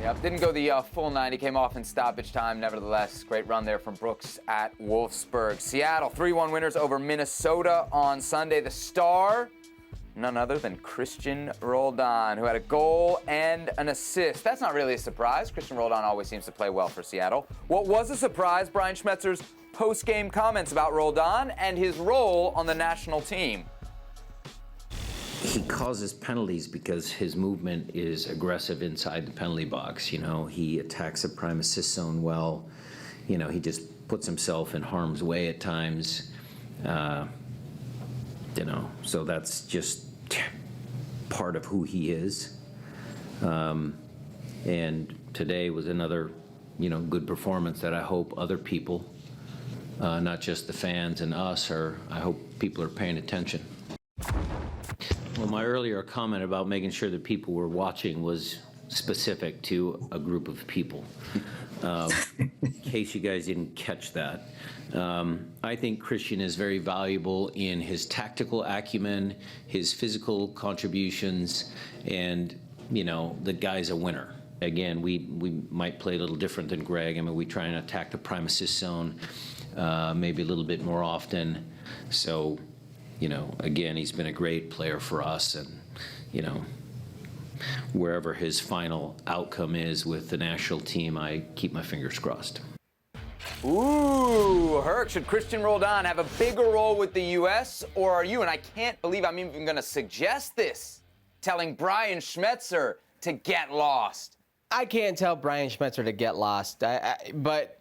Yep, didn't go the full 90, came off in stoppage time. Nevertheless, great run there from Brooks at Wolfsburg. Seattle, 3-1 winners over Minnesota on Sunday. The star, none other than Christian Roldan, who had a goal and an assist. That's not really a surprise. Christian Roldan always seems to play well for Seattle. What was a surprise, Brian Schmetzer's post-game comments about Roldan and his role on the national team. He causes penalties because his movement is aggressive inside the penalty box. You know, he attacks the prime assist zone well. You know, he just puts himself in harm's way at times. You know, so that's just part of who he is. And today was another, you know, good performance that I hope other people, not just the fans and us, I hope people are paying attention. Well, my earlier comment about making sure that people were watching was specific to a group of people. In case you guys didn't catch that, I think Christian is very valuable in his tactical acumen, his physical contributions, and, you know, the guy's a winner. Again, we might play a little different than Gregg. I mean, we try and attack the prime assist zone maybe a little bit more often. So, you know, again, he's been a great player for us, and, you know, wherever his final outcome is with the national team, I keep my fingers crossed. Ooh, Herc, should Christian Roldan have a bigger role with the U.S., or are you, and I can't believe I'm even going to suggest this, telling Brian Schmetzer to get lost? I can't tell Brian Schmetzer to get lost, but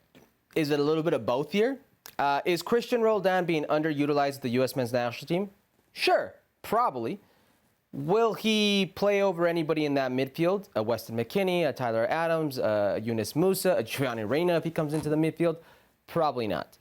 is it a little bit of both here? Is Christian Roldan being underutilized at the U.S. men's national team? Sure, probably. Will he play over anybody in that midfield? A Weston McKennie, a Tyler Adams, a Yunus Musa, a Giovanni Reyna if he comes into the midfield? Probably not.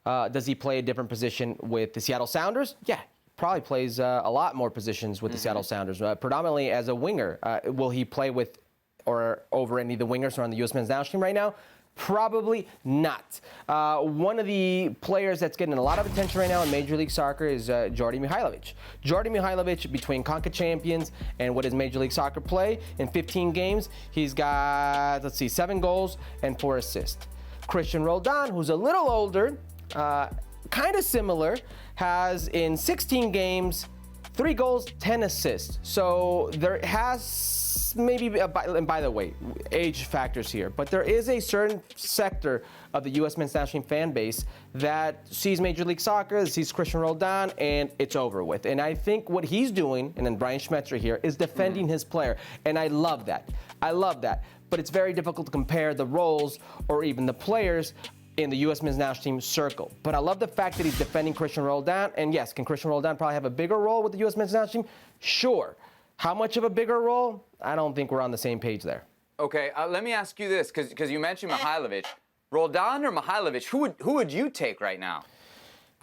Does he play a different position with the Seattle Sounders? Yeah, probably plays a lot more positions with the Seattle Sounders, predominantly as a winger. Will he play with or over any of the wingers who are on the U.S. men's national team right now? Probably not. One of the players that's getting a lot of attention right now in Major League Soccer is Jordi Mihailovic. Jordi Mihailovic, between CONCACAF champions and what his Major League Soccer play, in 15 games, he's got, 7 goals and 4 assists. Christian Roldan, who's a little older, kind of similar, has in 16 games, 3 goals, 10 assists. So there has maybe, and by the way, age factors here, but there is a certain sector of the U.S. men's national team fan base that sees Major League Soccer, sees Christian Roldan, and it's over with. And I think what he's doing, and then Brian Schmetzer here, is defending his player. And I love that. I love that. But it's very difficult to compare the roles or even the players in the U.S. men's national team circle. But I love the fact that he's defending Christian Roldan. And yes, can Christian Roldan probably have a bigger role with the U.S. men's national team? Sure. How much of a bigger role? I don't think we're on the same page there. Okay, let me ask you this, because you mentioned Mihailovic. Roldan or Mihailovic, who would you take right now?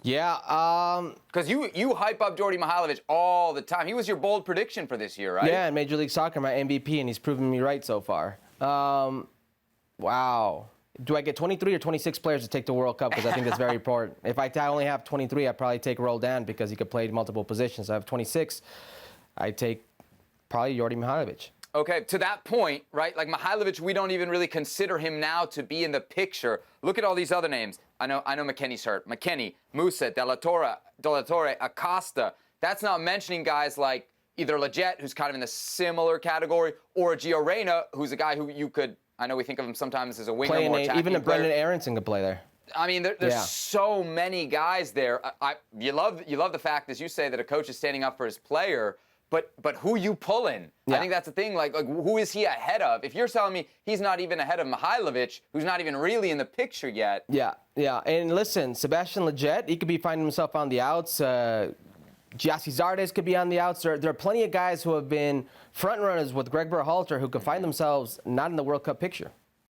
Yeah, because you hype up Jordi Mihailovic all the time. He was your bold prediction for this year, right? Yeah, in Major League Soccer, my MVP, and he's proven me right so far. Wow. Do I get 23 or 26 players to take the World Cup? Because I think that's very important. If I only have 23, I'd probably take Roldan because he could play multiple positions. I have 26. I take probably Jordi Mihailovic. Okay, to that point, right, like Mihailovic, we don't even really consider him now to be in the picture. Look at all these other names. I know McKennie's hurt. McKennie, Musa, De La Torre, Acosta. That's not mentioning guys like either Leggett, who's kind of in the similar category, or Gio Reyna, who's a guy who you could, I know we think of him sometimes as a winger, more attacking even a player. Brendan Aronson could play there. I mean, there's so many guys there. You love the fact, as you say, that a coach is standing up for his player. But who you pulling? Yeah. I think that's the thing. Like, who is he ahead of? If you're telling me he's not even ahead of Mihailovic, who's not even really in the picture yet. Yeah. And listen, Sebastian Leggett, he could be finding himself on the outs. Giassi Zardes could be on the outs. There are plenty of guys who have been front runners with Gregg Berhalter who could find themselves not in the World Cup picture.